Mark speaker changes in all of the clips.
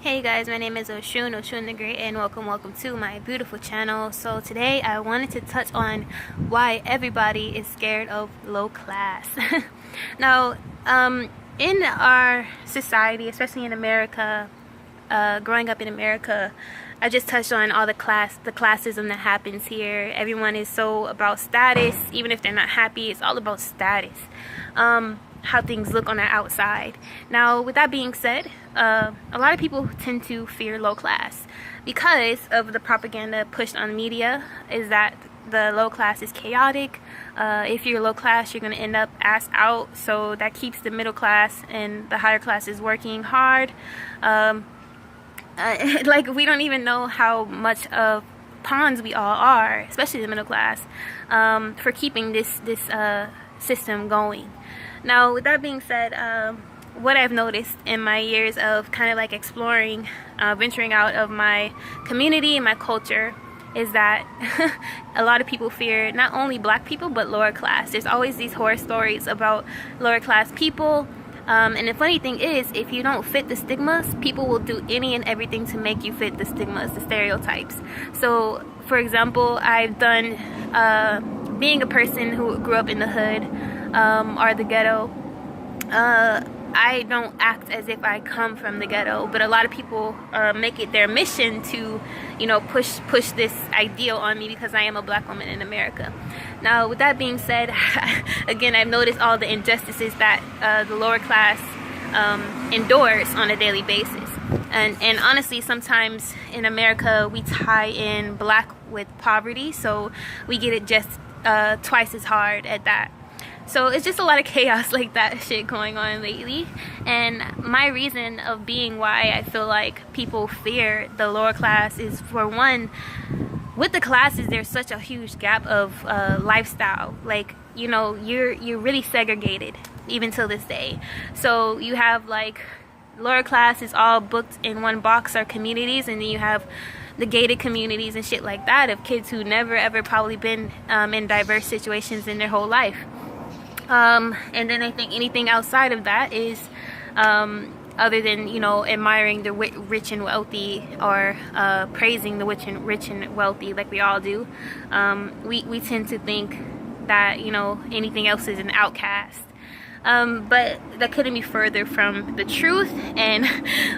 Speaker 1: Hey guys, my name is Oshun the Great, and welcome to my beautiful channel. So today I wanted to touch on why everybody is scared of low class. Now, in our society, especially in America, growing up in America, I just touched on all the classism that happens here. Everyone is so about status, even if they're not happy. It's all about status. How things look on the outside. Now, with that being said, a lot of people tend to fear low class because of the propaganda pushed on media. Is that the low class is chaotic. If you're low class, you're going to end up ass out. So that keeps the middle class and the higher classes working hard. Like, we don't even know how much of pawns we all are, especially the middle class, for keeping this system going. Now, with that being said, what I've noticed in my years of kind of like exploring, venturing out of my community and my culture, is that a lot of people fear not only black people but lower class. There's always these horror stories about lower class people, and the funny thing is, if you don't fit the stigmas, people will do any and everything to make you fit the stigmas, the stereotypes. So, for example, I've done, being a person who grew up in the hood, or the ghetto, I don't act as if I come from the ghetto, but a lot of people make it their mission to, push this ideal on me because I am a black woman in America. Now, with that being said, again, I've noticed all the injustices that the lower class endures on a daily basis. And honestly, sometimes in America, we tie in black with poverty, so we get it just twice as hard at that. So it's just a lot of chaos like that shit going on lately. And my reason of being why I feel like people fear the lower class is, for one, with the classes, there's such a huge gap of lifestyle. Like, you're really segregated even till this day. So you have like lower class is all booked in one box or communities, and then you have the gated communities and shit like that of kids who never ever probably been in diverse situations in their whole life. And then I think anything outside of that is, other than, admiring the rich and wealthy, or praising the rich and wealthy like we all do, we tend to think that, anything else is an outcast. But that couldn't be further from the truth, and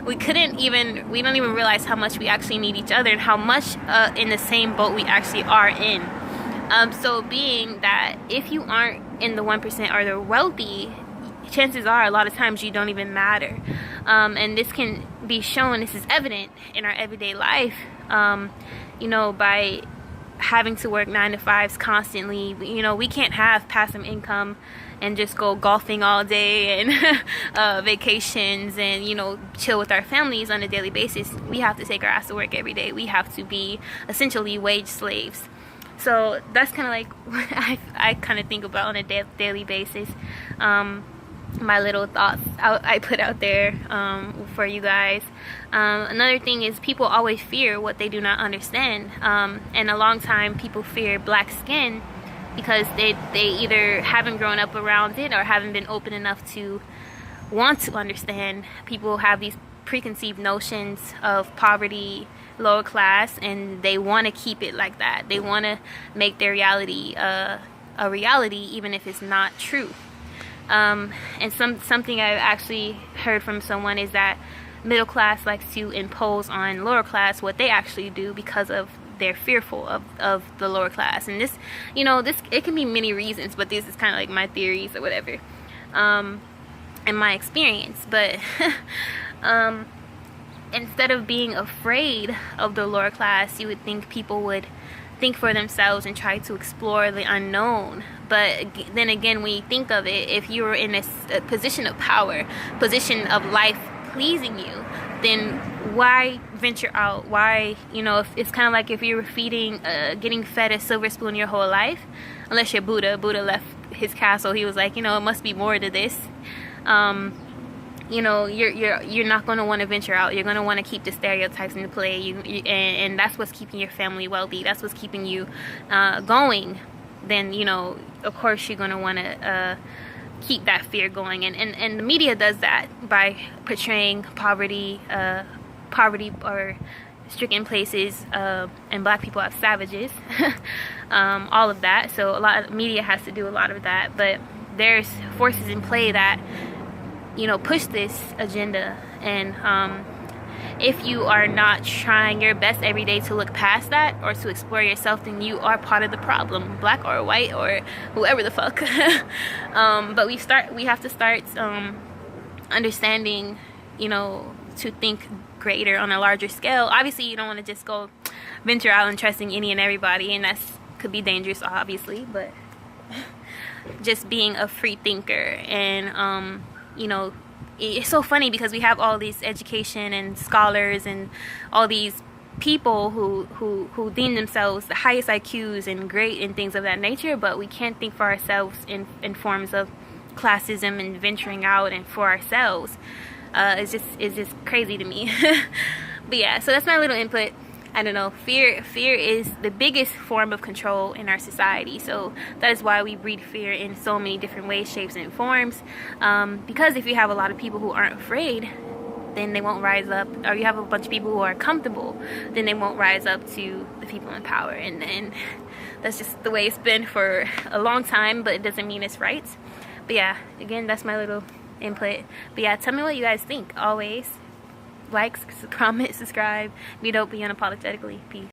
Speaker 1: we don't even realize how much we actually need each other and how much in the same boat we actually are in. So being that if you aren't in the 1% or the wealthy, chances are a lot of times you don't even matter. And this can be shown, this is evident in our everyday life, by having to work 9 to 5s constantly. We can't have passive income and just go golfing all day and vacations and, chill with our families on a daily basis. We have to take our ass to work every day. We have to be essentially wage slaves. So that's kind of like what I kind of think about on a daily basis. My little thoughts I put out there for you guys. Another thing is, people always fear what they do not understand. And a long time people fear black skin because they either haven't grown up around it or haven't been open enough to want to understand. People have these preconceived notions of poverty, lower class, and they want to keep it like that. They want to make their reality a reality, even if it's not true. And something I've actually heard from someone is that middle class likes to impose on lower class what they actually do because of they're fearful of the lower class. And this it can be many reasons, but this is kind of like my theories or whatever, and my experience. But instead of being afraid of the lower class, you would think people would think for themselves and try to explore the unknown. But then again, when you think of it, if you're in a position of power, position of life pleasing you, then why venture out? Why, if it's kind of like if you were getting fed a silver spoon your whole life, unless you're Buddha left his castle, he was like, it must be more to this. You're not going to want to venture out. You're going to want to keep the stereotypes into play. And that's what's keeping your family wealthy. That's what's keeping you going. Then, of course, you're going to want to keep that fear going. And the media does that by portraying poverty poverty or stricken places, and black people have savages. All of that. So a lot of media has to do a lot of that, but there's forces in play that, you know, push this agenda. And if you are not trying your best every day to look past that or to explore yourself, then you are part of the problem, black or white or whoever the fuck. But we have to start understanding, you know, to think greater on a larger scale. Obviously, you don't want to just go venture out and trusting any and everybody, and that's could be dangerous, obviously. But just being a free thinker, and you know, it's so funny because we have all these education and scholars and all these people who deem themselves the highest IQs and great and things of that nature, but we can't think for ourselves in forms of classism and venturing out and for ourselves. It's just crazy to me. But yeah, so that's my little input. I don't know, fear is the biggest form of control in our society. So that is why we breed fear in so many different ways, shapes, and forms. Because if you have a lot of people who aren't afraid, then they won't rise up. Or you have a bunch of people who are comfortable, then they won't rise up to the people in power. And that's just the way it's been for a long time, but it doesn't mean it's right. But yeah, again, that's my little input. But yeah, tell me what you guys think. Always like, comment, subscribe. Be dope, be unapologetically. Peace.